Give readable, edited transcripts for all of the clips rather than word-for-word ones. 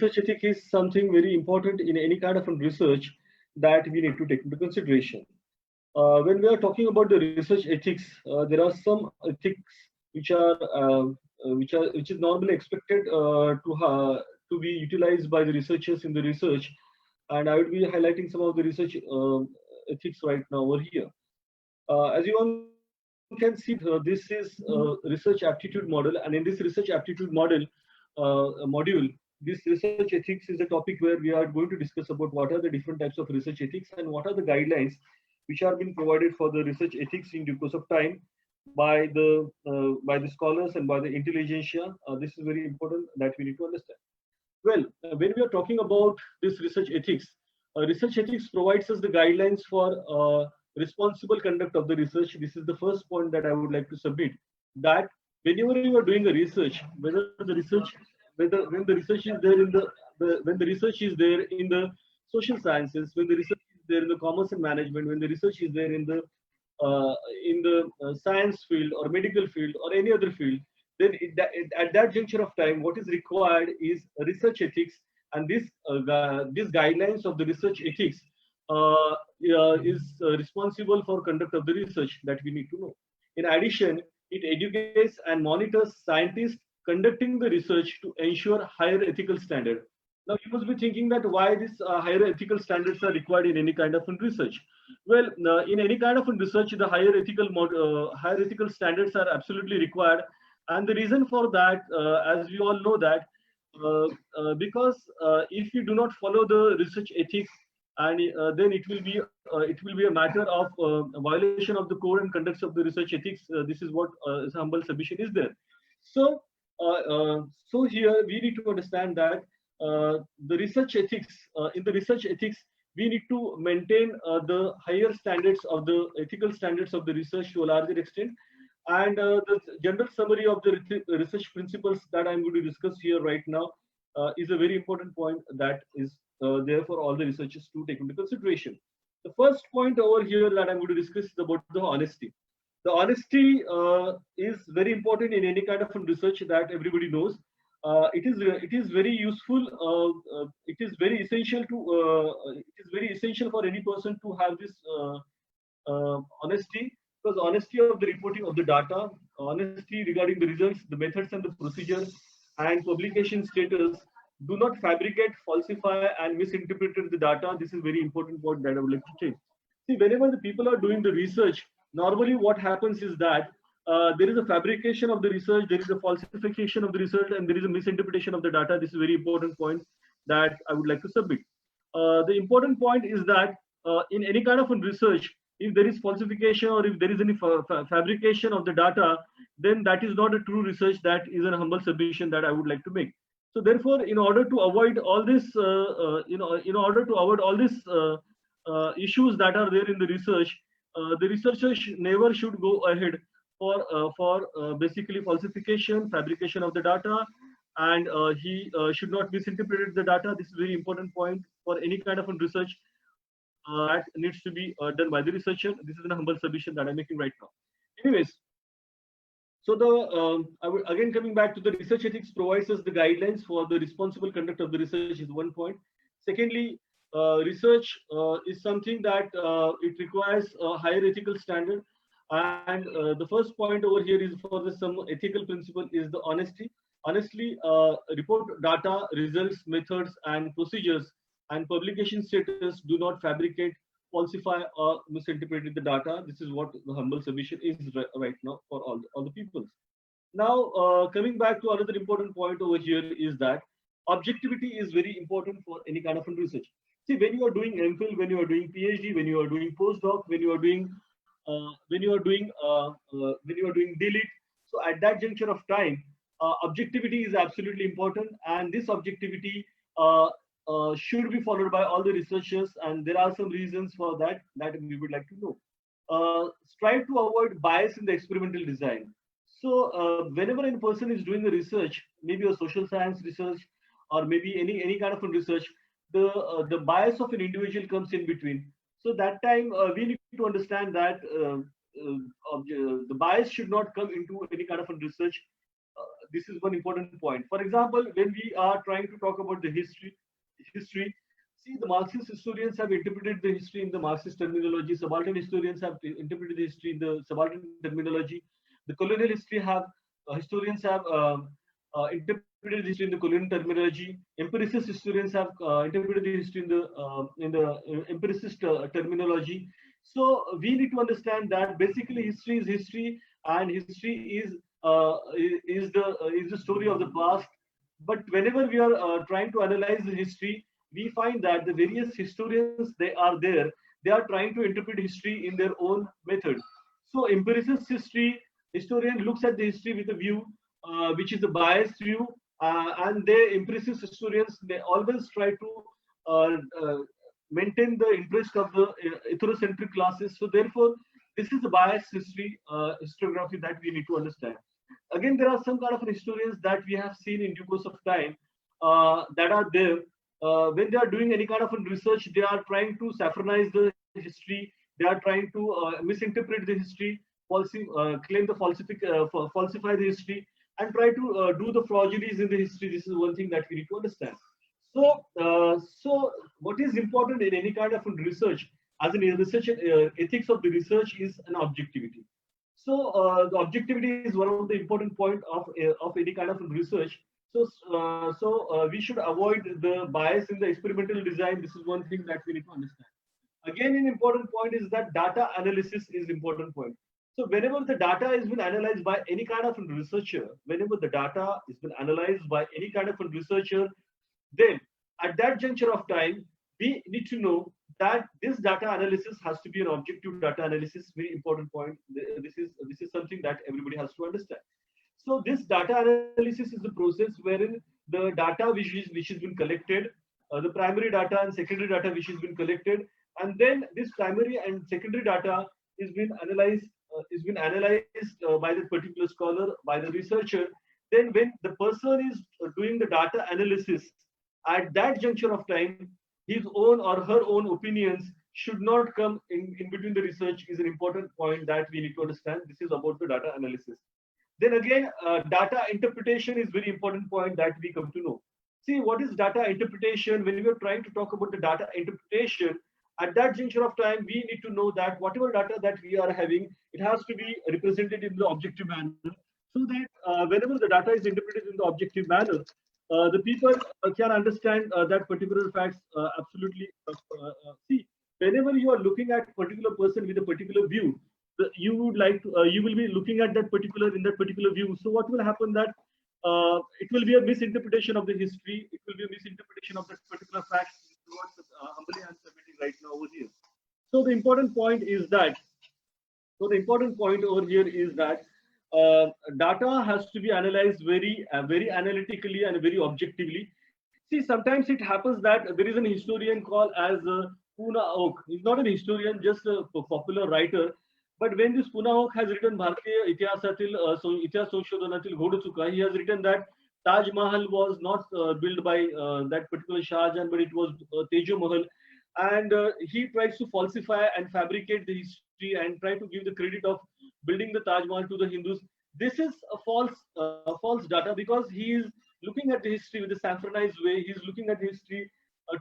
research ethic is something very important in any kind of research that we need to take into consideration. When we are talking about the research ethics, there are some ethics which are which is normally expected to be utilized by the researchers in the research, and I would be highlighting some of the research ethics right now over here. As you all can see, this is research aptitude model, and in this research aptitude module, this research ethics is a topic where we are going to discuss about what are the different types of research ethics and what are the guidelines which are being provided for the research ethics in due course of time by the scholars and by the intelligentsia. This is very important that we need to understand. Well, when we are talking about this research ethics provides us the guidelines for responsible conduct of the research. This is the first point that I would like to submit. That whenever you are doing a research, whether when the research is there when the research is there in the social sciences, when the research is there in the commerce and management, when the research is there uh, in the science field or medical field or any other field, then at that juncture of time, what is required is research ethics, and these guidelines of the research ethics is responsible for conduct of the research that we need to know. In addition, it educates and monitors scientists conducting the research to ensure higher ethical standard. Now, you must be thinking that why these higher ethical standards are required in any kind of research. Well, in any kind of research, the higher ethical standards are absolutely required, and the reason for that, as we all know that, because if you do not follow the research ethics, and then it will be a matter of violation of the core and conducts of the research ethics. This is what humble submission is there. So, so here we need to understand that the research ethics in the research ethics we need to maintain the higher standards of the ethical standards of the research to a larger extent, and the general summary of the research principles that I'm going to discuss here right now is a very important point that is there for all the researchers to take into consideration. The first point over here that I'm going to discuss is about the honesty. The honesty is very important in any kind of research that everybody knows. It is very useful. It is very essential to it is very essential for any person to have this honesty, because honesty of the reporting of the data, honesty regarding the results, the methods and the procedures, and publication status. Do not fabricate, falsify, and misinterpret the data. This is very important point that I would like to change. See, whenever the people are doing the research, normally what happens is that there is a fabrication of the research, there is a falsification of the research, and there is a misinterpretation of the data. This is a very important point that I would like to submit. The important point is that in any kind of research, if there is falsification or if there is any fabrication of the data, then that is not a true research. That is a humble submission that I would like to make. So therefore, in order to avoid all this, in order to avoid all these issues that are there in the researcher never should go ahead for basically falsification, fabrication of the data, and he should not misinterpret the data. This is a very important point for any kind of research that needs to be done by the researcher. This is a humble submission that I'm making right now. Anyways, so I would, again, coming back to the research ethics provides us the guidelines for the responsible conduct of the research is one point. Secondly, research is something that it requires a higher ethical standard, and the first point over here is for the some ethical principle is the honesty. Honestly, report data, results, methods, and procedures, and publication status. Do not fabricate, falsify, or misinterpret the data. This is what the humble submission is right now for all the people. Now, coming back to another important point over here is that objectivity is very important for any kind of research. See, when you are doing MPhil, when you are doing PhD, when you are doing postdoc, when you are doing DLIT, so at that juncture of time, objectivity is absolutely important, and this objectivity should be followed by all the researchers, and there are some reasons for that that we would like to know. Strive to avoid bias in the experimental design. So whenever a person is doing a research, maybe a social science research or maybe any kind of a research, the bias of an individual comes in between. So that time we need to understand that the bias should not come into any kind of a research. This is one important point. For example, when we are trying to talk about the history, see, the Marxist historians have interpreted the history in the Marxist terminology. Subaltern historians have interpreted the history in the subaltern terminology. The colonial history have historians have interpreted the history in the colonial terminology. Empiricist historians have interpreted the history in the empiricist terminology. So we need to understand that basically history is history, and history is the story of the past. But whenever we are trying to analyze the history, we find that the various historians they are there, they are trying to interpret history in their own method. So empiricist historian looks at the history with a view which is a biased view, and they empiricist historians they always try to uh, uh, maintain the interest of the ethnocentric classes. So therefore, this is the biased historiography that we need to understand. Again, there are some kind of historians that we have seen in due course of time that are there. When they are doing any kind of research, they are trying to saffronize the history. They are trying to misinterpret the history, claim the falsify the history, and try to do the fraudulence in the history. This is one thing that we need to understand. So what is important in any kind of research, as in research ethics of the research, is an objectivity. So the objectivity is one of the important point of any kind of research. So we should avoid the bias in the experimental design. This is one thing that we need to understand. Again, an important point is that data analysis is important point. So whenever the data has been analyzed by any kind of researcher, whenever the data has been analyzed by any kind of researcher, then at that juncture of time, we need to know that this data analysis has to be an objective data analysis. Very important point. This is something that everybody has to understand. So this data analysis is the process wherein the data which has been collected, the primary data and secondary data which has been collected, and then this primary and secondary data is been analyzed by the particular scholar, by the researcher. Then when the person is doing the data analysis, at that juncture of time, his own or her own opinions should not come in between the research is an important point that we need to understand. This is about the data analysis. Then again, data interpretation is very important point that we come to know. See, what is data interpretation? When we are trying to talk about the data interpretation, at that juncture of time, we need to know that whatever data that we are having, it has to be represented in the objective manner, so that whenever the data is interpreted in the objective manner, the people can understand that particular facts absolutely. See, whenever you are looking at particular person with a particular view, you would like to you will be looking at that particular in that particular view. So what will happen that it will be a misinterpretation of the history. It will be a misinterpretation of that particular fact. What humbly I'm submitting right now over here. So the important point is that. So the important point over here is that data has to be analyzed very analytically and very objectively. See, sometimes it happens that there is an historian called as Puna Oak. He's not an historian, just a popular writer. But when this Puna Oak has written Bharatiya Itihasatil, Itihas Sanshodhanatil Ghodchuka, he has written that Taj Mahal was not built by that particular Shah Jahan, but it was Tejo Mahal. And he tries to falsify and fabricate the history and try to give the credit of building the Taj Mahal to the Hindus. This is a false data, because he is looking at the history with a saffronized way. He's looking at history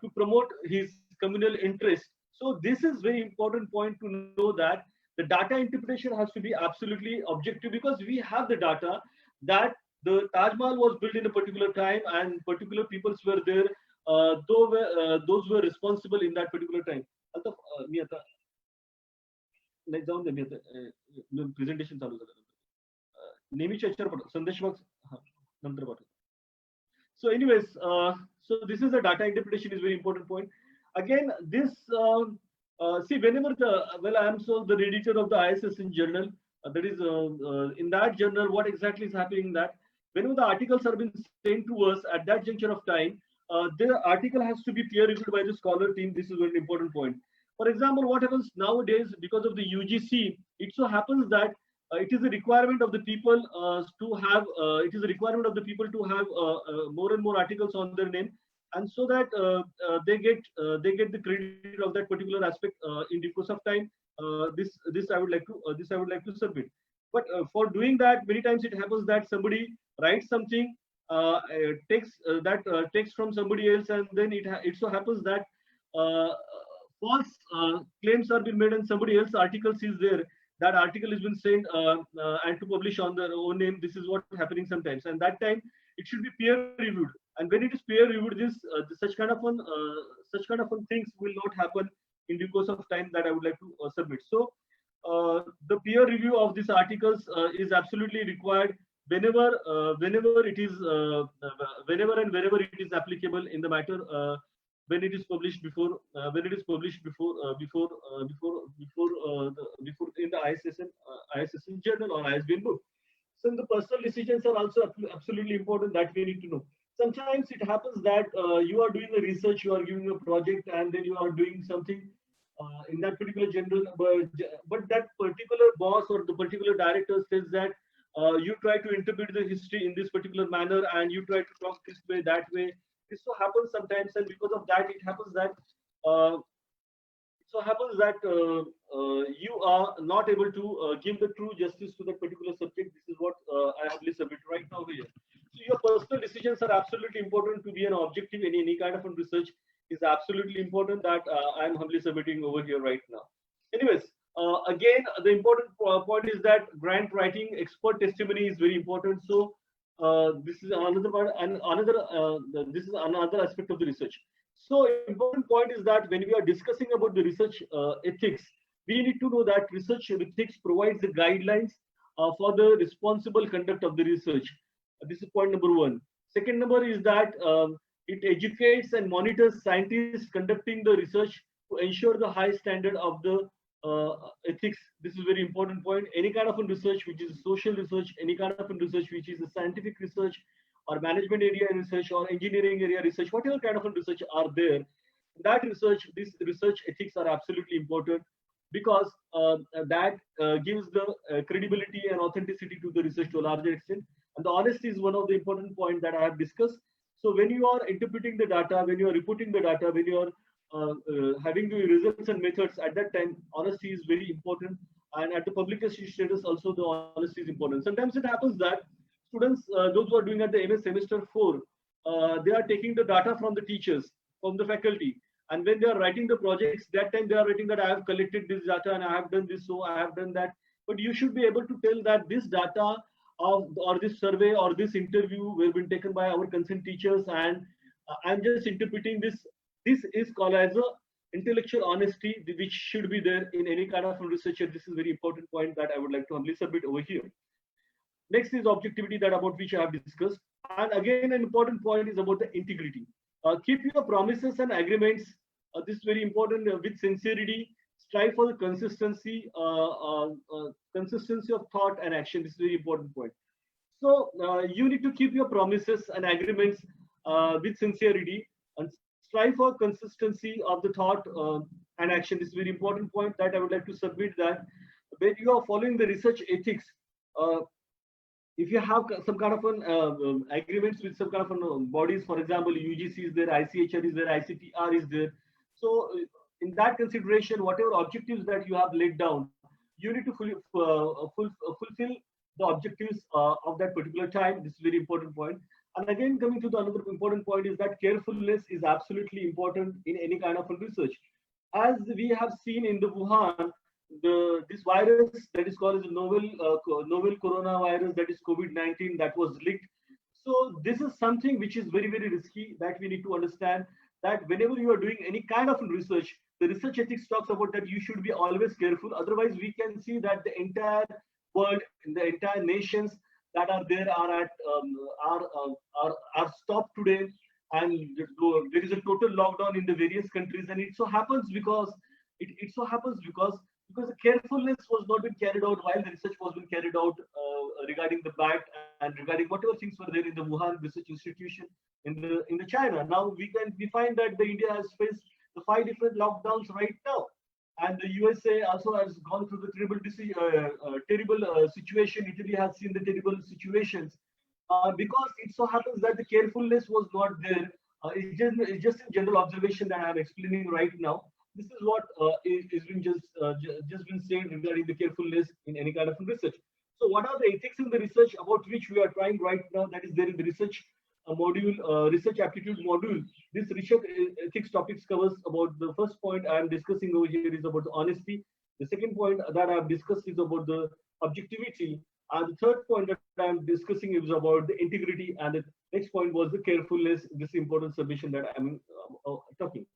to promote his communal interest. So this is very important point to know that the data interpretation has to be absolutely objective, because we have the data that the Taj Mahal was built in a particular time and particular peoples were there. Those were responsible in that particular time. आता मी आता नाही जाऊन दे मी आता presentation चालू झालं नेहमीच्या याच्यावर पाठव संदेश बॉक्स नंतर पाठव. So anyways, so this is the data interpretation is very important point. Again, this see whenever I am so the editor of the ISSN journal, that is in that journal, what exactly is happening in that whenever the articles are being sent to us at that juncture of time, the article has to be peer reviewed by the scholar team. This is an important point. For example, what happens nowadays because of the UGC, it so happens that it is a requirement of the people to have more and more articles on their name, and so that they get the credit of that particular aspect in the course of time. This I would like to submit. But for doing that, many times it happens that somebody writes something, takes that text from somebody else, and then it so happens that uh, false claims are being made, and somebody else articles is there. That article has been sent and to publish on their own name. This is what happening sometimes, and that time it should be peer reviewed. And when it is peer reviewed, such kind of things will not happen in the course of time that I would like to submit. So the peer review of these articles is absolutely required whenever and wherever it is applicable in the matter, when it is published before in the ISSN journal or ISBN book. So the personal decisions are also absolutely important that we need to know. Sometimes it happens that you are doing a research, you are giving a project, and then you are doing something in that particular general, but that particular boss or the particular director says that you try to interpret the history in this particular manner, and you try to talk this way, that way. This so happens sometimes, and because of that, it happens that uh, you are not able to give the true justice to that particular subject. This is what I have submitted right now here. So your personal decisions are absolutely important to be an objective in any kind of research is absolutely important that I am humbly submitting over here right now. Anyways, again, the important point is that grant writing, expert testimony is very important. So this is another part, and this is another aspect of the research. So important point is that when we are discussing about the research ethics, we need to know that research ethics provides the guidelines for the responsible conduct of the research. This is point number one. Second number is that it educates and monitors scientists conducting the research to ensure the high standard of the ethics. This is a very important point. Any kind of research which is social research, any kind of research which is a scientific research, or management area research, or engineering area research, whatever kind of research are there, that research, these research ethics are absolutely important because that gives the credibility and authenticity to the research to a larger extent. And the honesty is one of the important points that I have discussed. So when you are interpreting the data, when you are reporting the data, when you are having the results and methods, at that time, honesty is very important. And at the publication status, also the honesty is important. Sometimes it happens that students, those who are doing at the MS semester 4, they are taking the data from the teachers, from the faculty. And when they are writing the projects, that time they are writing that I have collected this data and I have done this, so I have done that. But you should be able to tell that this data of or this survey or this interview will be taken by our consent teachers, and I'm just interpreting this. This is called as a intellectual honesty, which should be there in any kind of researcher. This is a very important point that I would like to humbly submit over here. Next is objectivity, that about which I have discussed. And again, an important point is about the integrity. Keep your promises and agreements. This is very important with sincerity. Strive for the consistency of thought and action. This is a very important point. So you need to keep your promises and agreements with sincerity, and strive for consistency of the thought and action. This is a very important point that I would like to submit, that when you are following the research ethics, uh, if you have some kind of an agreements with some kind of bodies, for example, UGC is there, ICHR is there, ICTR is there. So in that consideration, whatever objectives that you have laid down, you need to fulfill the objectives of that particular time. This is a very important point. And again, coming to the another important point is that carefulness is absolutely important in any kind of research. As we have seen in the Wuhan, this virus that is called as novel coronavirus, that is COVID-19, that was leaked. So this is something which is very, very risky, that we need to understand that whenever you are doing any kind of research, the research ethics talks about that you should be always careful. Otherwise, we can see that the entire world, the entire nations that are there are at are stopped today, and there is a total lockdown in the various countries. And it so happens because it so happens because the carefulness was not being carried out while the research was being carried out regarding the bat and regarding whatever things were there in the Wuhan research institution in the China. Now we find that the India has faced the 5 different lockdowns right now, and the USA also has gone through the terrible situation. Italy has seen the terrible situations because it so happens that the carefulness was not there. It's just a general observation that I'm explaining right now. This is what is been just been said regarding the carefulness in any kind of research. So what are the ethics in the research about which we are trying right now? That is there in the research module, research aptitude module. This research ethics topics covers about the first point I am discussing over here is about the honesty. The second point that I have discussed is about the objectivity. And the third point that I am discussing is about the integrity. And the next point was the carefulness, this important submission that I am talking.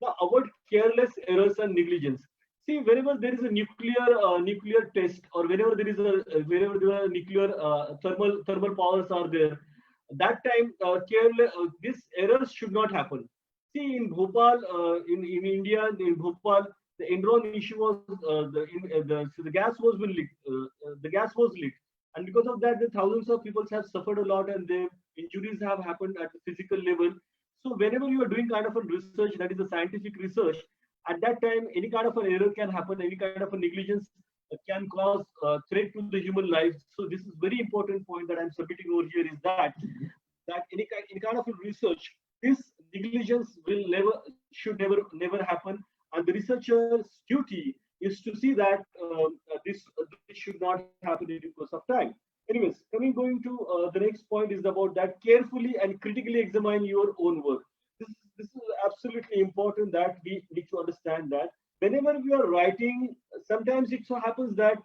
Now, avoid careless errors and negligence. See, whenever there is a nuclear test, or whenever there is a whenever there are nuclear thermal powers are there, that time these errors should not happen. See, in Bhopal, in India, in Bhopal, the Enron issue was the gas was been leaked. The gas was leaked, and because of that, the thousands of people have suffered a lot, and their injuries have happened at the physical level. So whenever you are doing kind of a research, that is a scientific research, at that time, any kind of an error can happen, any kind of a negligence can cause threat to the human life. So this is very important point that I'm submitting over here is that any kind of a research, this negligence will never happen, and the researcher's duty is to see that this should not happen in the course of time. Anyways, going to the next point is about that carefully and critically examine your own work. This is absolutely important that we need to understand that whenever we are writing, sometimes it so happens that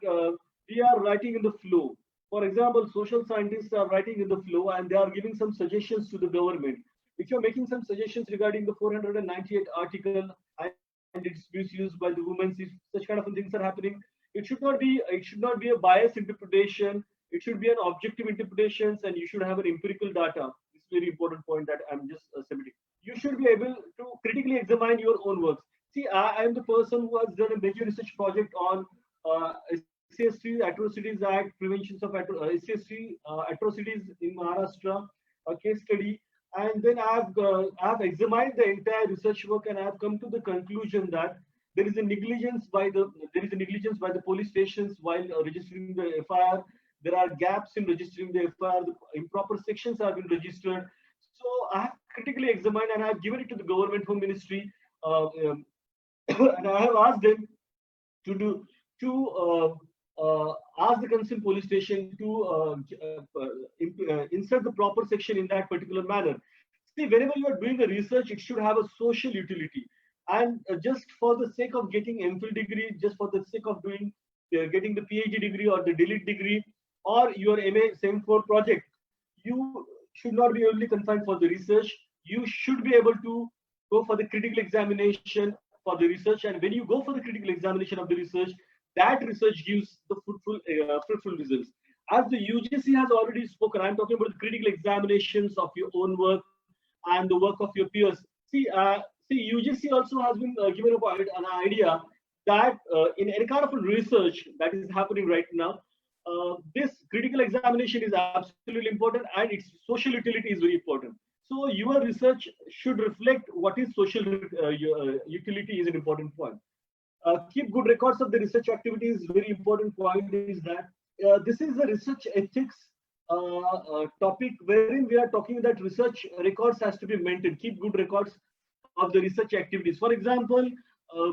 we are writing in the flow. For example, social scientists are writing in the flow and they are giving some suggestions to the government. If you're making some suggestions regarding the 498 article and its misuse by the women, if such kind of things are happening, it should not be a biased interpretation. It should be an objective interpretations, and you should have an empirical data. This is a very important point that I'm just submitting. You should be able to critically examine your own works. See, I am the person who has done a major research project on SCST Atrocities Act, preventions of SCST atrocities in Maharashtra, a case study. And then I've examined the entire research work, and I've come to the conclusion that there is a negligence by the police stations while registering the FIR. There are gaps in registering the FIR. The improper sections have been registered. So I have critically examined and I have given it to the government home ministry, and I have asked them to ask the concerned police station to insert the proper section in that particular manner. See, whenever you are doing a research, it should have a social utility. And just for the sake of getting MPhil degree, just for the sake of getting the PhD degree or the DLIT degree or your MA SEM4 project, you should not be only confined for the research. You should be able to go for the critical examination for the research. And when you go for the critical examination of the research, that research gives the fruitful results. As the UGC has already spoken, I'm talking about the critical examinations of your own work and the work of your peers. See, UGC also has been given an idea that in any kind of a research that is happening right now, this critical examination is absolutely important, and its social utility is very important. So your research should reflect what is social utility is an important point. Keep good records of the research activities. Very important point is that this is a research ethics topic wherein we are talking that research records has to be maintained. Keep good records of the research activities. For example,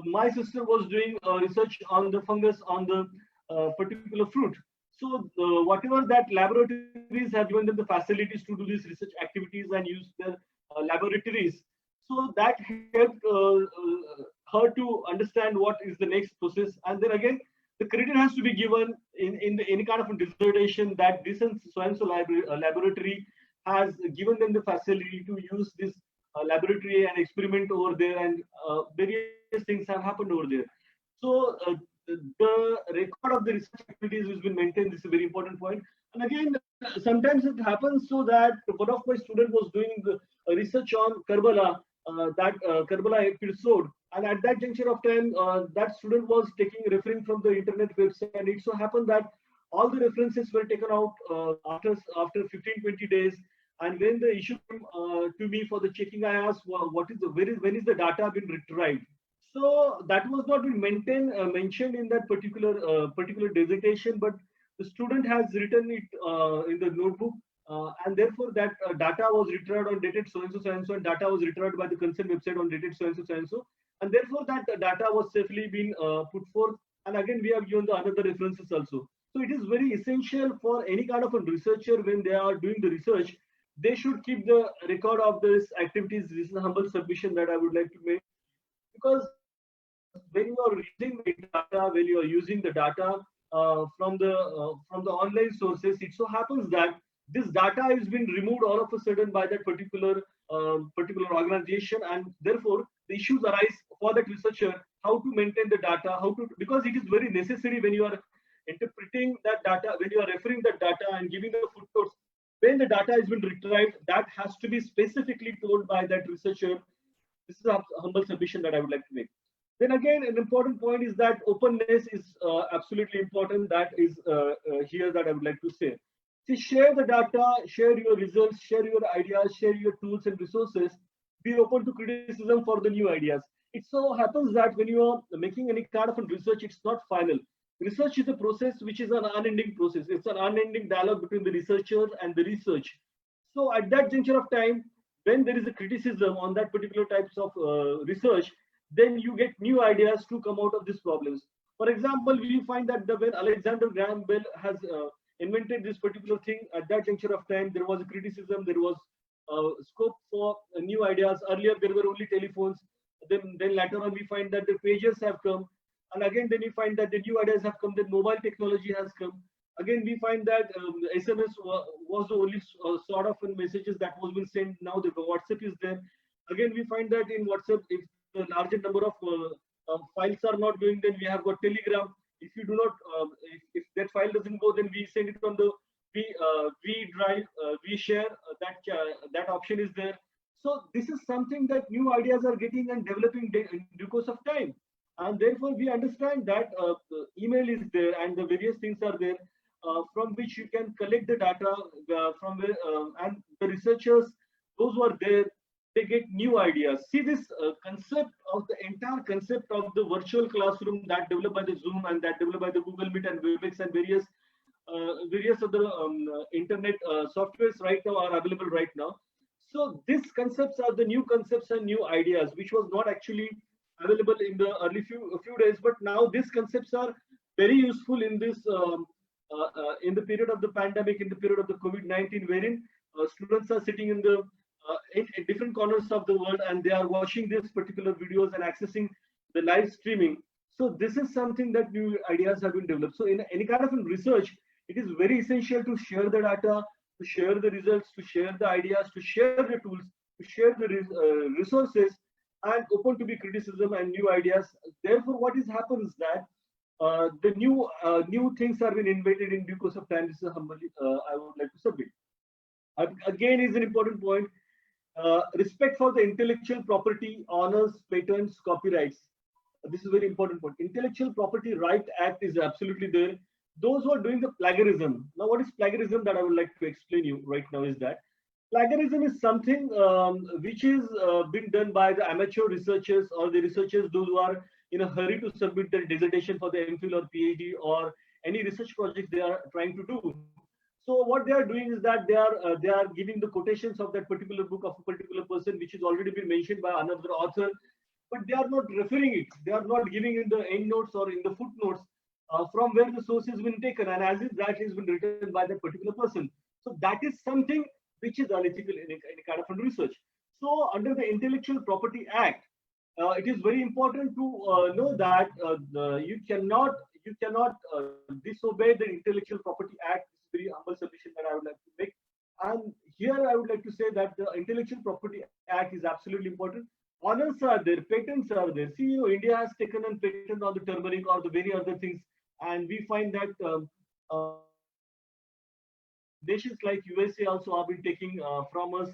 my sister was doing research on the fungus on the particular fruit. So whatever that laboratories have given them the facilities to do these research activities and use their laboratories. So that helped her to understand what is the next process. And then again, the credit has to be given in any kind of a dissertation that this and so laboratory has given them the facility to use this laboratory and experiment over there, and various things have happened over there. So the record of the research activities has been maintained. This is a very important point. And again, sometimes it happens so that one of my students was doing the research on Karbala, Karbala episode, and at that juncture of time, that student was referring from the internet website, and it so happened that all the references were taken out after 15-20 days. And when the issue came to me for the checking, I asked, well, when is the data been retrieved? So that was not been mentioned in that particular dissertation, but the student has written it in the notebook, and therefore that data was retrieved on dated so and so, and data was retrieved by the concerned website on dated so and so, and therefore that data was safely been put forth. And again, we have given the another references also. So it is very essential for any kind of a researcher when they are doing the research, they should keep the record of this activities. This is a humble submission that I would like to make, because when you are using the data, when you are using the data from the online sources, it so happens that this data is being removed all of a sudden by that particular organization, and therefore the issues arise for that researcher how to maintain the data, how to, because it is very necessary when you are interpreting that data, when you are referring that data and giving the footnotes, when the data has been retrieved, that has to be specifically told by that researcher. This is a humble submission that I would like to make. Then again, an important point is that openness is absolutely important. That is here that I would like to say. See, share the data, share your results, share your ideas, share your tools and resources. Be open to criticism for the new ideas. It so happens that when you are making any kind of a research, it's not final. Research is a process which is an unending process. It's an unending dialogue between the researcher and the research. So at that juncture of time, when there is a criticism on that particular types of research, then you get new ideas to come out of these problems. For example, we find that when Alexander Graham Bell has invented this particular thing, at that juncture of time, there was a criticism, there was scope for new ideas. Earlier, there were only telephones. Then later on, we find that the pages have come. And again, then we find that the new ideas have come, then mobile technology has come. Again, we find that SMS was the only sort of messages that was being sent. Now the WhatsApp is there. Again, we find that in WhatsApp, if the larger number of files are not going, then we have got Telegram. If you do not, if that file doesn't go, then we send it on the we drive, we share. That option is there. So this is something that new ideas are getting and developing in due course of time, and therefore we understand that email is there and the various things are there from which you can collect the data from where, and the researchers, those who are there, they get new ideas. See, this concept of the entire concept of the virtual classroom that developed by the Zoom and that developed by the Google Meet and Webex and various other internet softwares right now are available right now. So these concepts are the new concepts and new ideas, which was not actually available in the early few days, but now these concepts are very useful in the period of the pandemic, in the period of the COVID-19, wherein students are sitting in different corners of the world and they are watching these particular videos and accessing the live streaming. So this is something that new ideas have been developed. So in any kind of research, it is very essential to share the data, to share the results, to share the ideas, to share the tools, to share the resources, and open to be criticism and new ideas. Therefore, what is happens that the new things are being invented in due course of time. This is humbly I would like to submit. Again, is an important point. Respect for the intellectual property, honors, patents, copyrights. This is a very important point. Intellectual Property Right Act is absolutely there. Those who are doing the plagiarism. Now, what is plagiarism that I would like to explain you right now is that plagiarism is something which is been done by the amateur researchers or the researchers, those who are in a hurry to submit their dissertation for the MPhil or PhD or any research project they are trying to do. So what they are doing is that they are giving the quotations of that particular book of a particular person, which has already been mentioned by another author, but they are not referring it. They are not giving in the end notes or in the footnotes from where the source has been taken, and as if that has been written by that particular person. So that is something which is unethical in any kind of research. So under the Intellectual Property Act, it is very important to know that you cannot disobey the Intellectual Property Act. It's very humble submission that I would like to make. And here I would like to say that the Intellectual Property Act is absolutely important. Honors are there, patents are there. See, India has taken a patent on the turmeric or the very other things, and we find that nations like USA also have been taking from us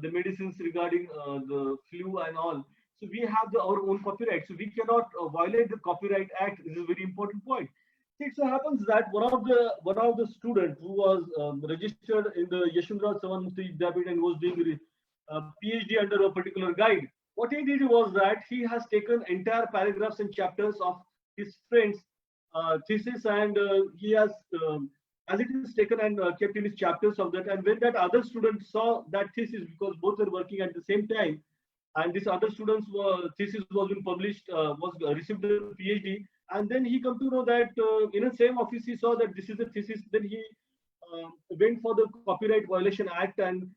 the medicines regarding the flu and all. So we have our own copyright. So we cannot violate the Copyright Act. This is a very important point. See, it so happens that one of the students who was registered in the Yashwantharao Savanmukti Vidyapith and was doing PhD under a particular guide. What he did was that he has taken entire paragraphs and chapters of his friend's thesis, and he has as it is taken and kept in his chapters of that. And when that other student saw that thesis, because both were working at the same time, and this other student's thesis was been published, was received a PhD, And then he come to know that in the same office he saw that this is a thesis. Then he went for the Copyright Violation Act, and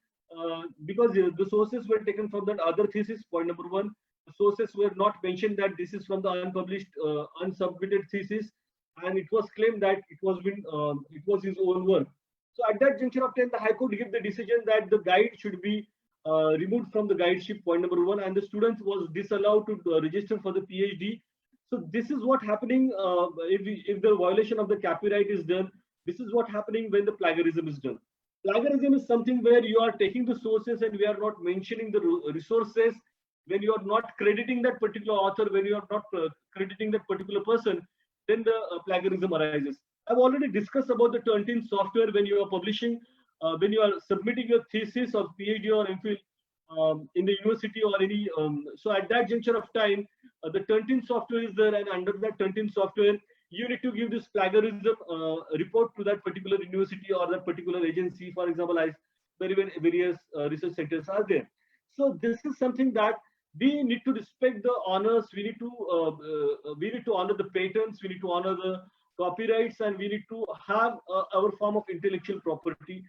because the sources were taken from that other thesis. Point number one, the sources were not mentioned that this is from the unpublished, unsubmitted thesis, and it was claimed that it was his own work. So at that juncture of time, the High Court gave the decision that the guide should be removed from the guideship. Point number one, and the student was disallowed to register for the PhD. So this is what happening if the violation of the copyright is done. This is what happening when the plagiarism is done. Plagiarism is something where you are taking the sources and we are not mentioning the resources, when you are not crediting that particular author, when you are not crediting that particular person, then the plagiarism arises. I've already discussed about the Turnitin software. When you are publishing, when you are submitting your thesis of PhD or MPhil in the university or any, so at that juncture of time, the Turnitin software is there, and under that Turnitin software, you need to give this plagiarism report to that particular university or that particular agency. For example, as various research centers are there. So this is something that we need to respect the honors. We need to honor the patents. We need to honor the copyrights, and we need to have our form of intellectual property.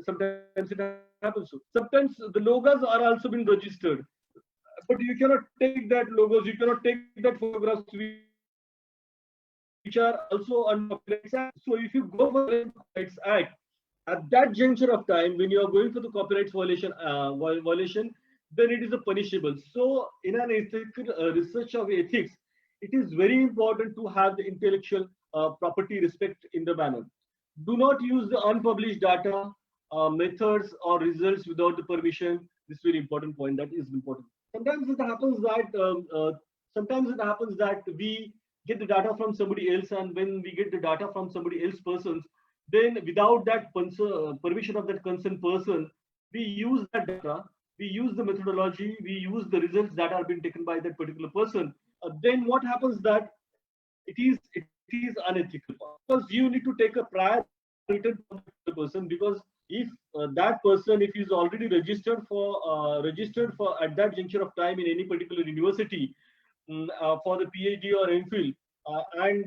Sometimes it happens. Sometimes the logos are also being registered, but you cannot take that logos. You cannot take that photographs which are also under Copyright Act. So if you go for the Copyright Act, at that juncture of time, when you are going for the copyright violation, then it is a punishable. So in an ethical research of ethics, it is very important to have the intellectual property respect in the manner. Do not use the unpublished data, methods or results without the permission. This is very important point. That is important. Sometimes it happens that we get the data from somebody else, and when we get the data from somebody else persons, then without that permission of that concerned person, we use that data, we use the methodology, we use the results that are being taken by that particular person. Then what happens that it is unethical, because you need to take a prior written from the person, because if that person, if he's already registered for at that juncture of time in any particular university for the PhD or MPhil, and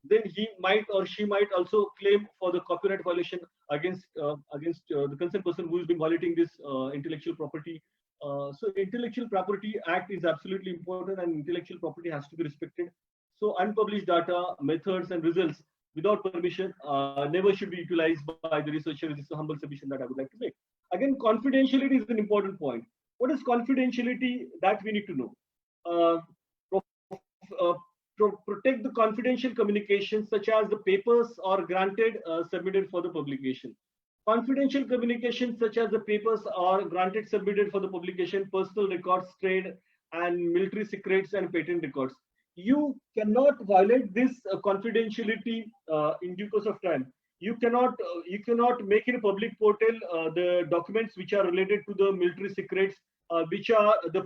then he might or she might also claim for the copyright violation against the concerned person who has been violating this intellectual property. So Intellectual Property Act is absolutely important, and intellectual property has to be respected. So unpublished data, methods, and results without permission never should be utilized by the researcher. This is a humble submission that I would like to make. Again, confidentiality is an important point. What is confidentiality? That we need to know. Protect the confidential communications, such as the papers are granted submitted for the publication. Confidential communications such as the papers are granted submitted for the publication, personal records, trade and military secrets, and patent records. You cannot violate this confidentiality in due course of time. You cannot make in a public portal the documents which are related to the military secrets, which are the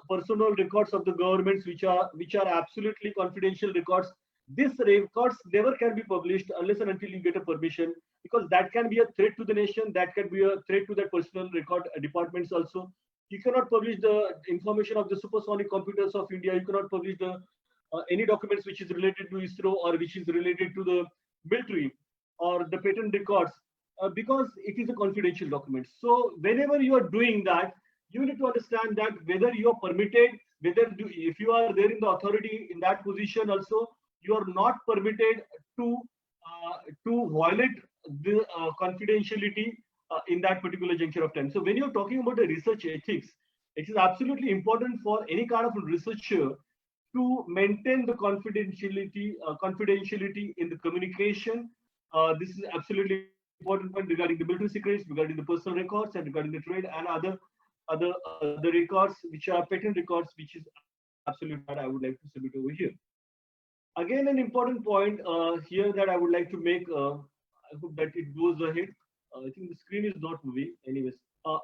personal records of the governments, which are absolutely confidential records. These records never can be published unless and until you get a permission, because that can be a threat to the nation, that can be a threat to that personal record departments also. You cannot publish the information of the supersonic computers of India. You cannot publish the any documents which is related to ISRO or which is related to the military or the patent records, because it is a confidential document. So whenever you are doing that, you need to understand that whether you are permitted, if you are there in the authority in that position also, you are not permitted to violate the confidentiality in that particular juncture of time. So when you're talking about the research ethics, it is absolutely important for any kind of researcher to maintain the confidentiality in the communication. This is absolutely important point regarding the military secrets, regarding the personal records, and regarding the trade and other records which are patent records, which is absolutely that I would like to submit over here. Again, an important point here that I would like to make. I hope that it goes ahead. I think the screen is not moving. Anyways,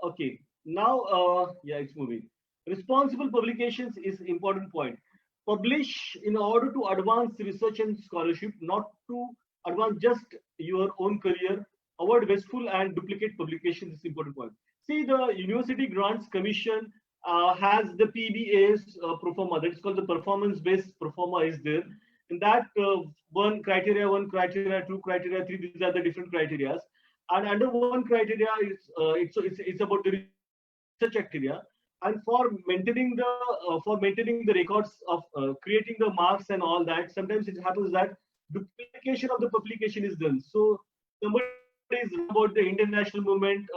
okay. Now, yeah, it's moving. Responsible publications is important point. Publish in order to advance research and scholarship, not to advance just your own career. Avoid wasteful and duplicate publications is important point. See, the University Grants Commission has the PBA's pro forma. That is called the performance-based pro forma is there. In that one criteria, two criteria, three, these are the different criteria. And under one criteria is it's about the research criteria. And for maintaining the records of creating the marks and all that, sometimes it happens that duplication of the publication is done. So somebody is writing about the Indian national movement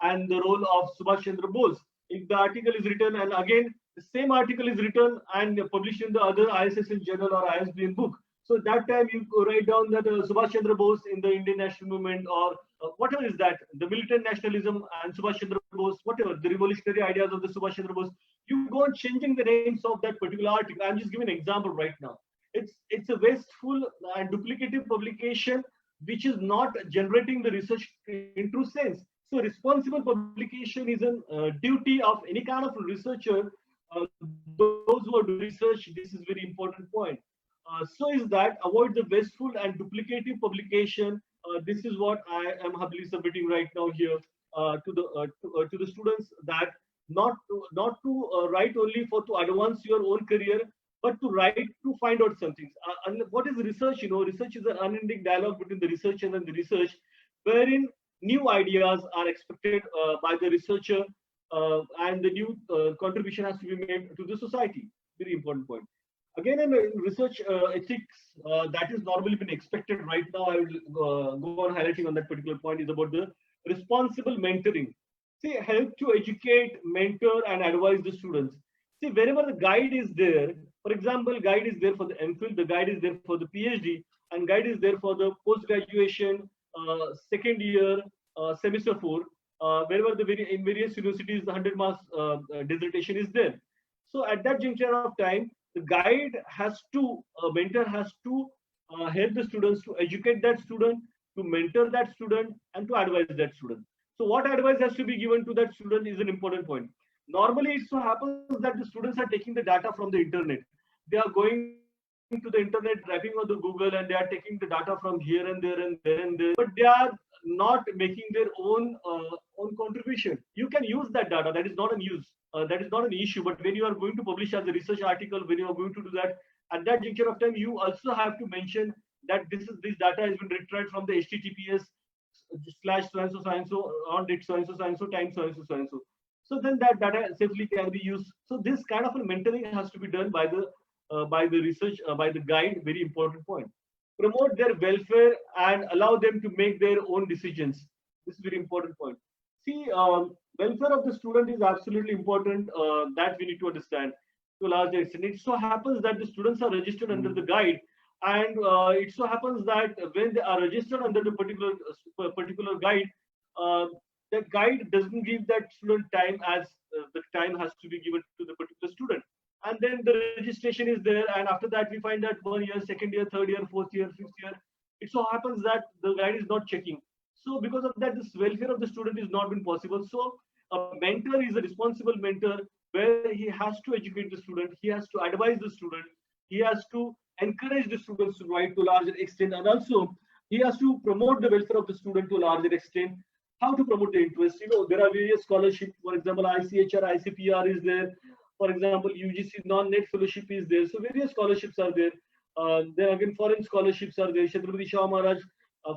and the role of Subhash Chandra Bose. If the article is written and again the same article is written and published in the other ISSN journal or ISBN book, so that time you write down that Subhash Chandra Bose in the Indian national movement or whatever is that, the militant nationalism and Subhash Chandra Bose, whatever the revolutionary ideas of the Subhash Chandra Bose, you go on changing the names of that particular article. I'm just giving an example right now. It's a wasteful and duplicative publication which is not generating the research in true sense. So responsible publication is a duty of any kind of researcher. Those who are doing research, this is very important point. So is that avoid the wasteful and duplicative publication. This is what I am happily submitting right now here to the students, that not to write only for to advance your own career, but to write to find out something. And what is research? Research is an unending dialogue between the researcher and the research, wherein new ideas are expected by the researcher, and the new contribution has to be made to the society. Very important point. Again, in research ethics, that is normally been expected right now. I will go on highlighting on that particular point, is about the responsible mentoring. See, help to educate, mentor, and advise the students. See, wherever the guide is there, for example, guide is there for the MPhil, the guide is there for the PhD, and guide is there for the post-graduation, second year, semester 4, wherever in various universities, the 100 marks dissertation is there. So at that juncture of time, the guide has to, mentor has to help the students to educate that student, to mentor that student, and to advise that student. So what advice has to be given to that student is an important point. Normally, it so happens that the students are taking the data from the internet. They are going to the internet, typing on the Google, and they are taking the data from here and there and there and there, but they are not making their own contribution. You can use that data. That is not an use. That is not an issue. But when you are going to publish as a research article, when you are going to do that, at that juncture of time, you also have to mention that this data has been retrieved from the HTTPS / so on date so time so. So then that data safely can be used. So this kind of a mentoring has to be done by the research by the guide. Very important point. Promote their welfare and allow them to make their own decisions. This is very important point. See, welfare of the student is absolutely important. That we need to understand to a large extent. It so happens that the students are registered under the guide, and it so happens that when they are registered under the particular guide, the guide doesn't give that student time as the time has to be given to the particular student. And then the registration is there, and after that we find that 1 year, second year, third year, fourth year, fifth year, it so happens that the guide is not checking. So because of that, this welfare of the student is not been possible. So a mentor is a responsible mentor, where he has to educate the student, he has to advise the student, he has to encourage the students to write to a larger extent, and also he has to promote the welfare of the student to a larger extent. How to promote the interest? There are various scholarships. For example, ICHR, ICPR is there. For example, UGC non-net fellowship is there. So various scholarships are there. Then again, foreign scholarships are there. Chhatrapati Shah Maharaj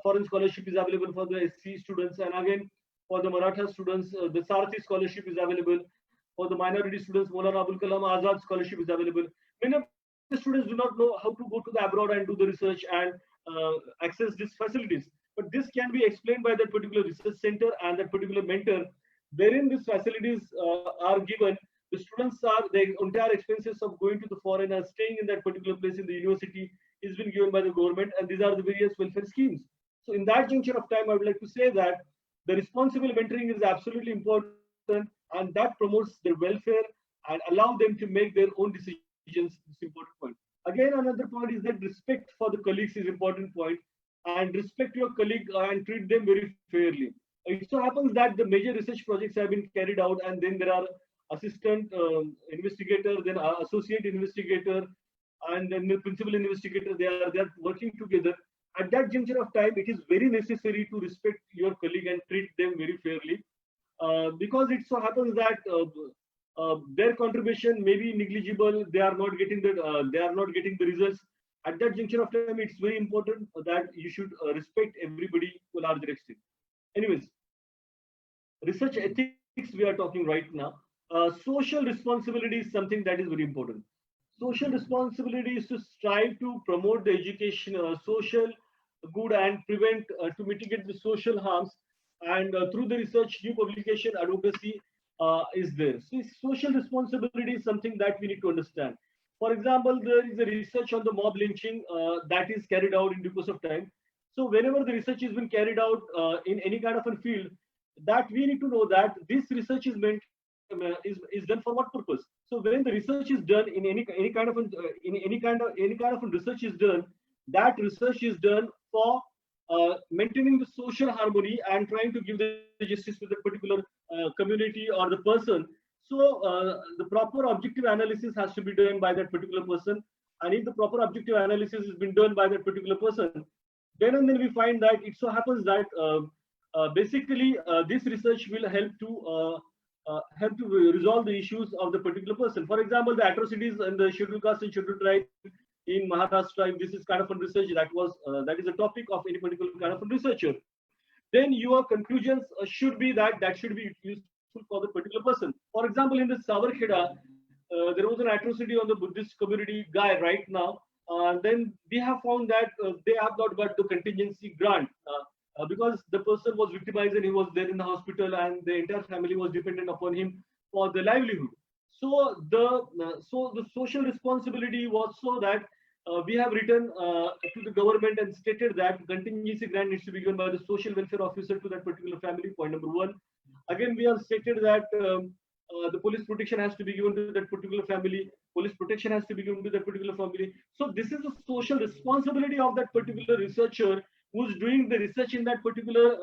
foreign scholarship is available for the SC students, and again for the Maratha students, the Sarathi scholarship is available. For the minority students, Maulana Abul Kalam Azad scholarship is available. Many of the students do not know how to go to the abroad and do the research and access these facilities. But this can be explained by that particular research center and that particular mentor, wherein these facilities are given. The students are, the entire expenses of going to the foreign and staying in that particular place in the university is being given by the government, and these are the various welfare schemes. So in that juncture of time, I would like to say that the responsible mentoring is absolutely important, and that promotes their welfare and allow them to make their own decisions. This important point. Again, another point is that respect for the colleagues is important point, and respect your colleague and treat them very fairly. It so happens that the major research projects have been carried out, and then there are assistant investigator, then associate investigator, and then the principal investigator. They are working together. At that juncture of time, it is very necessary to respect your colleague and treat them very fairly, because it so happens that their contribution may be negligible. They are not getting the results. At that juncture of time, it's very important that you should respect everybody to a larger extent. Anyways, research ethics we are talking right now. Social responsibility is something that is very important. Social responsibility is to strive to promote the education, social good and prevent to mitigate the social harms. And through the research, new publication, advocacy is there. So social responsibility is something that we need to understand. For example, there is a research on the mob lynching that is carried out in due course of time. So whenever the research has been carried out in any kind of a field, that we need to know that this research is meant is done for what purpose. So when the research is done in any kind of any kind of a research is done, that research is done for maintaining the social harmony and trying to give the justice to the particular community or the person. So the proper objective analysis has to be done by that particular person, and if the proper objective analysis has been done by that particular person, then and then we find that it so happens that basically this research will help to resolve the issues of the particular person. For example, the atrocities in the scheduled caste and scheduled tribe in Maharashtra, if this is kind of a research that is a topic of any particular kind of a researcher, then your conclusions should be that should be useful for the particular person. For example, in the Savarkheda, there was an atrocity on the Buddhist community guy right now. Then we have found that they have not got the contingency grant because the person was victimized and he was there in the hospital, and the entire family was dependent upon him for the livelihood. So the social responsibility was so that we have written to the government and stated that contingency grant needs to be given by the social welfare officer to that particular family. Point number one. Again, we have stated that the police protection has to be given to that particular family. Police protection has to be given to that particular family. So this is the social responsibility of that particular researcher who's doing the research in that particular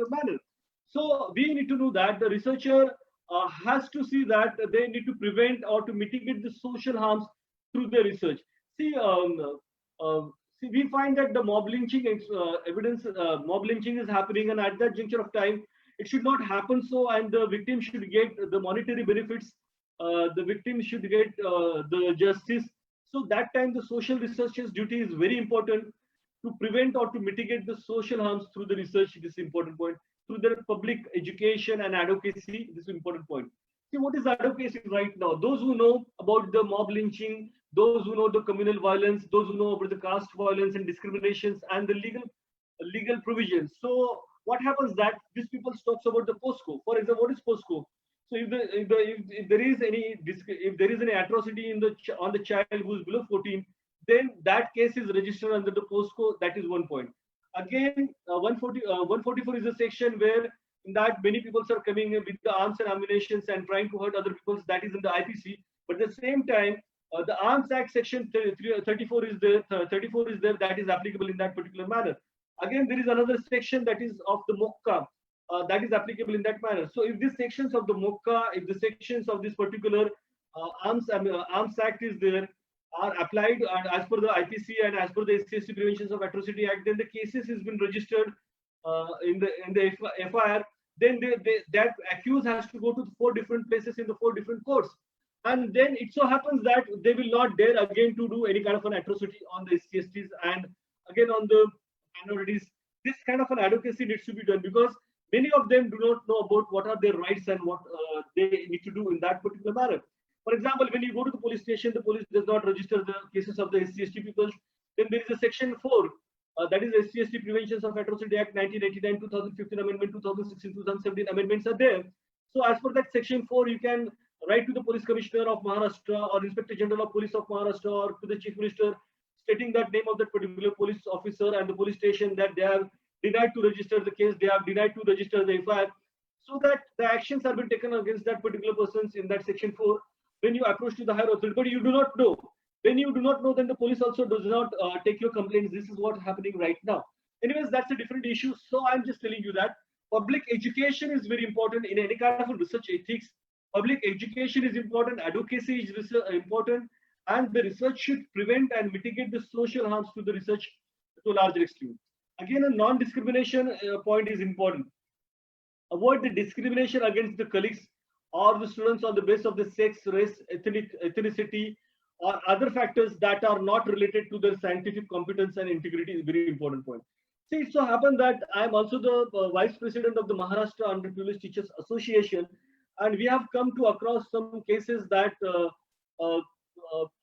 manner. So we need to know that the researcher has to see that they need to prevent or to mitigate the social harms through the research. See, we find that the mob lynching mob lynching is happening, and at that juncture of time, it should not happen so, and the victim should get the monetary benefits. The victim should get the justice. So that time, the social researcher's duty is very important to prevent or to mitigate the social harms through the research. This is important point. Through the public education and advocacy, this is important point. See, what is advocacy right now? Those who know about the mob lynching, those who know the communal violence, those who know about the caste violence and discriminations and the legal provisions. So what happens that these people talks about the POSCO. For example, what is POSCO? So if there is any atrocity on the child who is below 14, then that case is registered under the POSCO. That is one point. Again, 144 is a section where in that many people are coming with the arms and ammunition and trying to hurt other people. That is in the IPC. But at the same time, the Arms Act section 34 is there. 34 is there, that is applicable in that particular manner. Again, there is another section that is of the MOCA that is applicable in that manner. So if these sections of the MOCA, if the sections of this particular Arms Act is there, are applied as per the IPC and as per the SC Prevention of Atrocity Act, then the cases has been registered in the FIR. Then that accused has to go to 4 different places in the 4 different courts, and then it so happens that they will not dare again to do any kind of an atrocity on the SCSTs and again on the minorities. This kind of an advocacy needs to be done because many of them do not know about what are their rights and what they need to do in that particular manner. For example, when you go to the police station, the police does not register the cases of the SCST people. Then there is a section 4, that is SCST Prevention of Atrocity Act 1989, 2015 Amendment, 2016, 2017 amendments are there. So as per that section 4, you can write to the Police Commissioner of Maharashtra or Inspector General of Police of Maharashtra or to the Chief Minister, stating that name of that particular police officer and the police station that they have denied to register the case, they have denied to register the FIR, so that the actions have been taken against that particular persons in that section 4. When you approach to the higher authority, but you do not know. When you do not know, then the police also does not take your complaints. This is what's happening right now. Anyways, that's a different issue. So I'm just telling you that public education is very important in any kind of research ethics. Public education is important, advocacy is important, and the research should prevent and mitigate the social harms to the research to a larger extent. Again, a non-discrimination point is important. Avoid the discrimination against the colleagues or the students on the basis of the sex, race, ethnicity, or other factors that are not related to their scientific competence and integrity is a very important point. See, it so happened that I am also the vice president of the Maharashtra Underprivileged Teachers Association, and we have come to across some cases that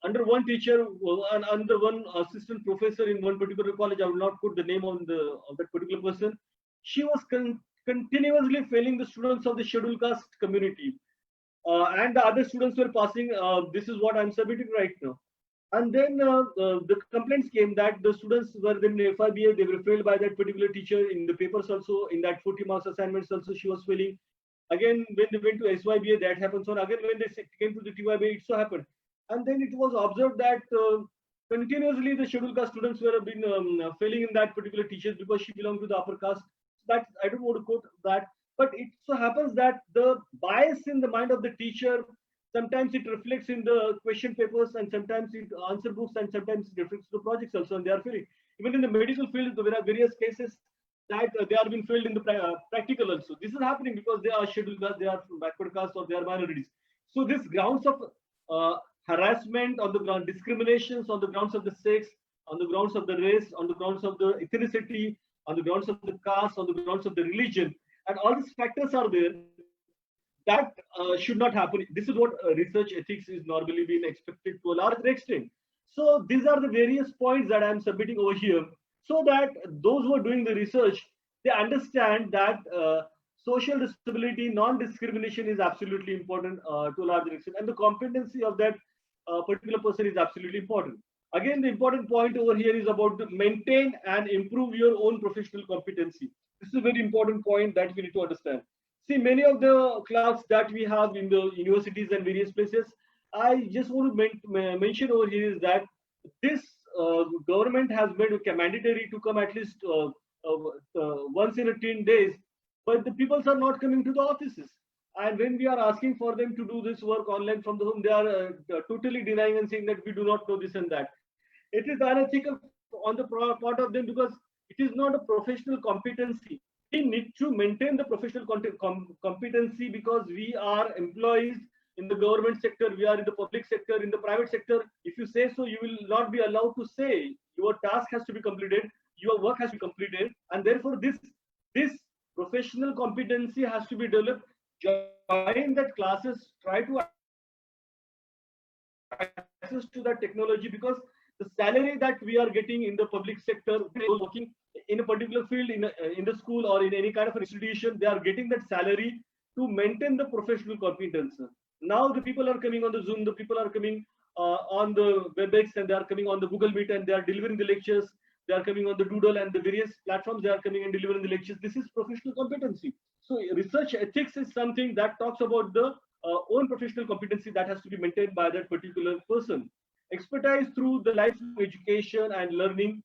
under one teacher and under one assistant professor in one particular college, I will not put the name on of that particular person. She was continuously failing the students of the scheduled caste community, and the other students were passing. This is what I'm submitting right now. And then the complaints came that the students were in FIBA, they were failed by that particular teacher in the papers also, in that 40 marks assignments also she was failing. Again, when they went to SYBA, that happens. So again, when they came to the TYBA, it so happened. And then it was observed that continuously the scheduled caste students were been failing in that particular teachers because she belonged to the upper caste. That I don't want to quote that, but it so happens that the bias in the mind of the teacher, sometimes it reflects in the question papers, and sometimes it answer books, and sometimes it reflects the projects also, and they are failing. Even in the medical field, there are various cases that they are being failed in the practical also. This is happening because they are scheduled caste, they are from backward caste, or they are minorities. So this grounds of harassment, on the ground discriminations, on the grounds of the sex, on the grounds of the race, on the grounds of the ethnicity, on the grounds of the caste, on the grounds of the religion, and all these factors are there. That should not happen. This is what research ethics is normally being expected to a large extent. So these are the various points that I'm submitting over here, so that those who are doing the research, they understand that social disability, non-discrimination is absolutely important to a large extent, and the competency of that particular person is absolutely important. Again, the important point over here is about to maintain and improve your own professional competency. This is a very important point that we need to understand. See, many of the clerks that we have in the universities and various places, I just want to mention over here is that this government has made it mandatory to come at least once in a 10 days, but the people are not coming to the offices. And when we are asking for them to do this work online from the home, they are totally denying and saying that we do not know this and that. It is unethical on the part of them because it is not a professional competency. We need to maintain the professional competency because we are employees in the government sector, we are in the public sector, in the private sector. If you say so, you will not be allowed to say. Your task has to be completed, your work has to be completed, and therefore this professional competency has to be developed. Join that classes, try to access to that technology, because the salary that we are getting in the public sector, working in a particular field in the school or in any kind of an institution, they are getting that salary to maintain the professional competence. Now the people are coming on the Zoom, the people are coming on the WebEx, and they are coming on the Google Meet, and they are delivering the lectures. They are coming on the Doodle and the various platforms. They are coming and delivering the lectures. This is professional competency. So research ethics is something that talks about the own professional competency that has to be maintained by that particular person. Expertise through the lifelong education and learning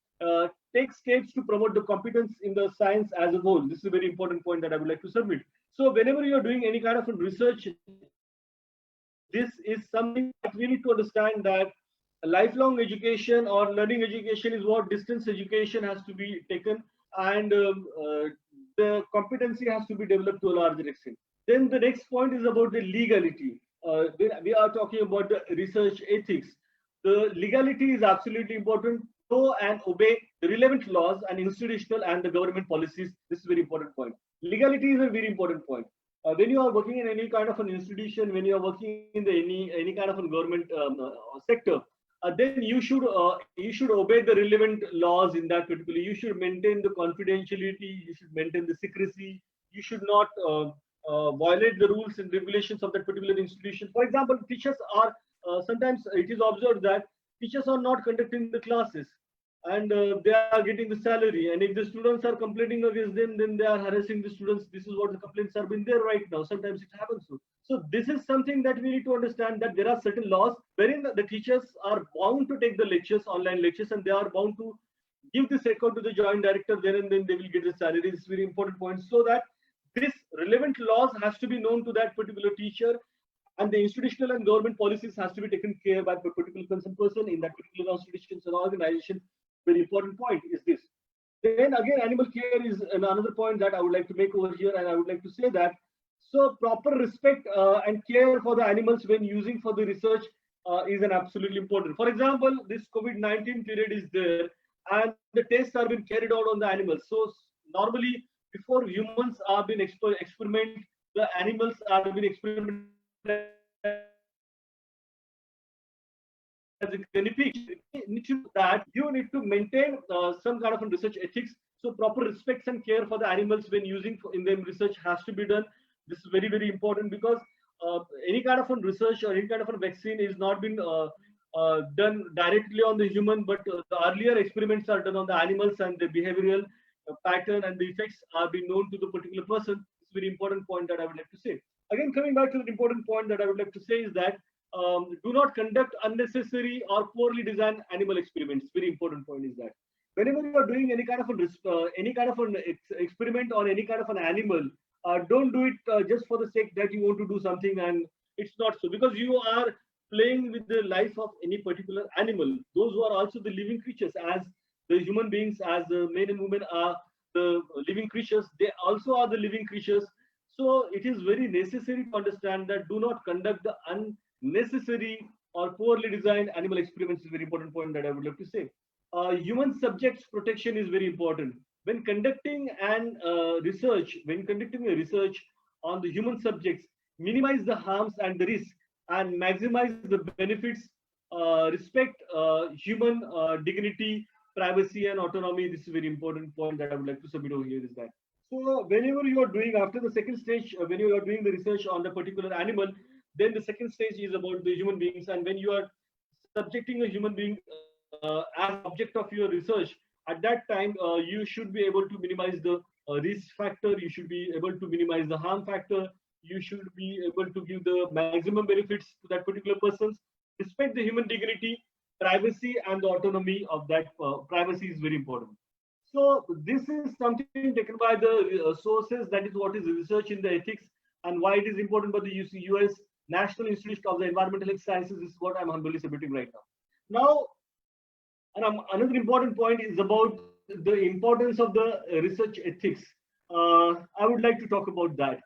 take steps to promote the competence in the science as a whole. This is a very important point that I would like to submit. So whenever you are doing any kind of research, this is something that we need to understand, that lifelong education or learning education is what distance education has to be taken, and the competency has to be developed to a larger extent. Then the next point is about the legality. We are talking about the research ethics. The legality is absolutely important. Know and obey the relevant laws and institutional and the government policies. This is a very important point. Legality is a very important point. When you are working in any kind of an institution, when you are working in any kind of a government sector, then you should obey the relevant laws in that particular. You should maintain the confidentiality. You should maintain the secrecy. You should not violate the rules and regulations of that particular institution. For example, teachers are sometimes it is observed that teachers are not conducting the classes, and they are getting the salary. And if the students are complaining against them, then they are harassing the students. This is what the complaints are being there right now. Sometimes it happens. So this is something that we need to understand, that there are certain laws wherein the teachers are bound to take the lectures, online lectures, and they are bound to give this record to the joint director there, and then they will get the salary. This is very important point. So that this relevant laws has to be known to that particular teacher, and the institutional and government policies has to be taken care by a particular concerned person in that particular institutions and organization. Very important point is this. Then again, animal care is another point that I would like to make over here, and I would like to say that so proper respect and care for the animals when using for the research is an absolutely important. For example, this COVID-19 period is there, and the tests are being carried out on the animals. So normally, before humans are being experiment, the animals are being experimented as a guinea pigs. That you need to maintain some kind of research ethics. So proper respects and care for the animals when using in them research has to be done. This is very very important because any kind of a research or any kind of a vaccine is not been done directly on the human, but the earlier experiments are done on the animals and the behavioral pattern and the effects are being known to the particular person. It's a very important point that I would like to say. Again, coming back to the important point that I would like to say is that do not conduct unnecessary or poorly designed animal experiments. Very important point is that whenever you are doing any kind of any kind of an experiment on any kind of an animal, don't do it just for the sake that you want to do something, and it's not so, because you are playing with the life of any particular animal. Those who are also the living creatures, as the human beings, as the men and women are the living creatures, they also are the living creatures. So it is very necessary to understand that do not conduct the unnecessary or poorly designed animal experiments. Is a very important point that I would love to say. Human subjects protection is very important. When conducting an when conducting a research on the human subjects, minimize the harms and the risk and maximize the benefits. Respect human dignity, privacy, and autonomy. This is a very important point that I would like to submit over here. Is that so? Whenever you are doing after the second stage, when you are doing the research on the particular animal, then the second stage is about the human beings, and when you are subjecting a human being as object of your research, at that time you should be able to minimize the risk factor, you should be able to minimize the harm factor, you should be able to give the maximum benefits to that particular person, respect the human dignity, privacy, and the autonomy of that privacy is very important. So this is something taken by the sources. That is what is research in the ethics and why it is important by the US National Institute of the Environmental Health Sciences. This is what I'm humbly submitting right now. Now, and another important point is about the importance of the research ethics. I would like to talk about that.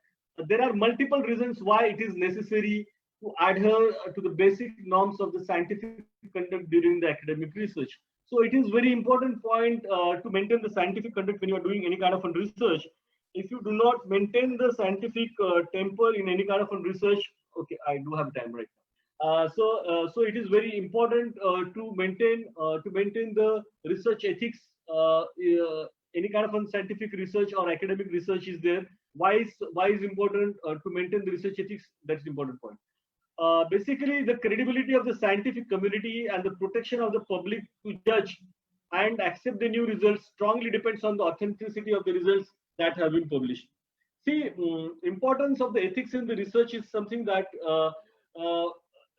There are multiple reasons why it is necessary to adhere to the basic norms of the scientific conduct during the academic research. So it is very important point to maintain the scientific conduct when you are doing any kind of a research. If you do not maintain the scientific temper in any kind of a research, okay, I do have time right now. So it is very important to maintain the research ethics. Any kind of scientific research or academic research is there. Why is important to maintain the research ethics? That's the important point. Basically, the credibility of the scientific community and the protection of the public to judge and accept the new results strongly depends on the authenticity of the results that have been published. See, importance of the ethics in the research is something uh,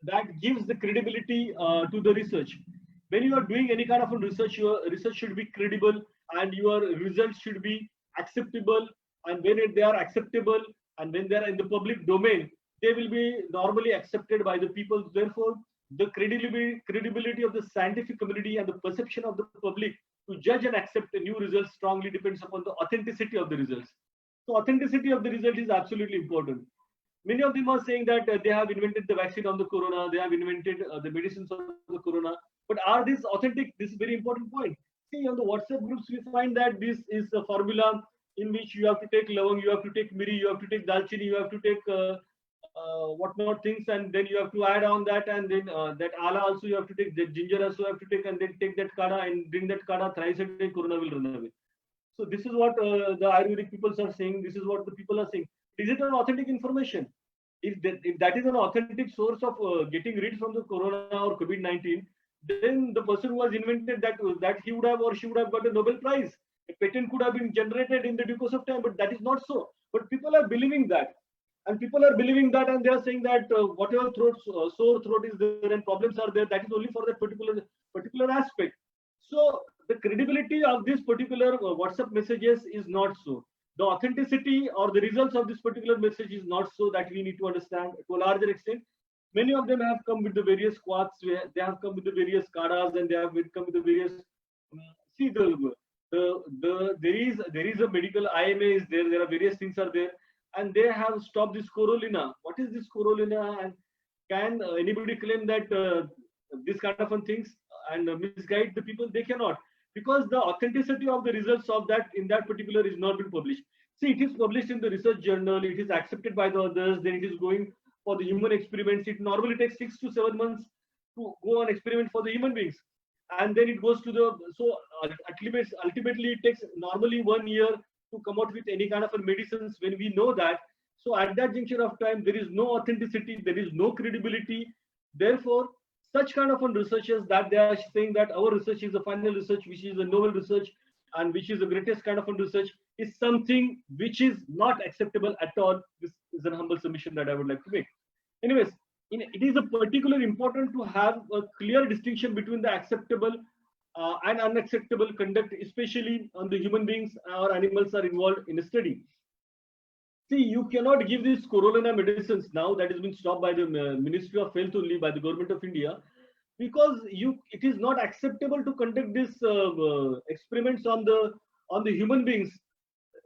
that gives the credibility to the research. When you are doing any kind of a research, your research should be credible and your results should be acceptable. And when they are acceptable and when they are in the public domain, they will be normally accepted by the people. Therefore, the credibility of the scientific community and the perception of the public to judge and accept the new results strongly depends upon the authenticity of the results. So authenticity of the result is absolutely important. Many of them are saying that they have invented the vaccine on the corona, they have invented the medicines on the corona, but are these authentic? This is a very important point. See, on the WhatsApp groups, we find that this is a formula in which you have to take lavang, you have to take miri, you have to take dalchini, you have to take whatnot things, and then you have to add on that, and then that ala also you have to take, that ginger also you have to take, and then take that kada and drink that kada thrice a day, corona will run away. So this is what the Ayurvedic people are saying. This is what the people are saying. Is it an authentic information? If that is an authentic source of getting rid from the corona or COVID-19, then the person who has invented that he would have or she would have got a Nobel Prize. A patent could have been generated in the due course of time, but that is not so. But people are believing that. And people are believing that, and they are saying that whatever sore throat is there and problems are there, that is only for that particular aspect. So the credibility of this particular WhatsApp messages is not so. The authenticity or the results of this particular message is not so, that we need to understand to a larger extent. Many of them have come with the various quats, they have come with the various kadas, and they have come with the various. See, there is a medical IMA is there. There are various things are there, and they have stopped this corolina. What is this corolina? And Can anybody claim that this kind of things and misguide the people? They cannot, because the authenticity of the results of that in that particular is not been published. See, it is published in the research journal, it is accepted by the others, then it is going for the human experiments. It normally takes 6 to 7 months to go on experiment for the human beings, and then it goes to the, so ultimately it takes normally 1 year to come out with any kind of a medicines when we know that. So at that juncture of time, there is no authenticity, there is no credibility. Therefore, such kind of researchers that they are saying that our research is the final research, which is a novel research, and which is the greatest kind of research, is something which is not acceptable at all. This is an humble submission that I would like to make. Anyways, it is a particularly important to have a clear distinction between the acceptable and unacceptable conduct, especially on the human beings or animals are involved in a study. See, you cannot give these corona medicines now that has been stopped by the Ministry of Health only, by the government of India, because it is not acceptable to conduct these experiments on the human beings,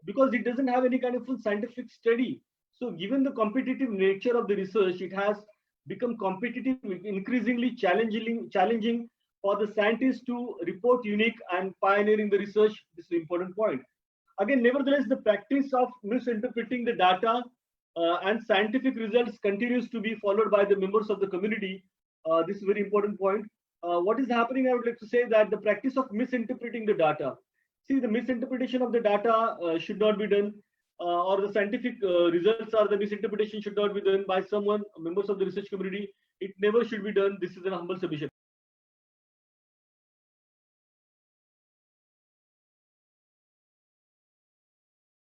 because it doesn't have any kind of full scientific study. So given the competitive nature of the research, it has become competitive, increasingly challenging for the scientists to report unique and pioneering the research. This is an important point. Again, nevertheless, the practice of misinterpreting the data and scientific results continues to be followed by the members of the community. This is a very important point. What is happening, I would like to say that the practice of misinterpreting the data. See, the misinterpretation of the data should not be done, or the scientific results or the misinterpretation should not be done by someone, members of the research community. It never should be done. This is a humble submission.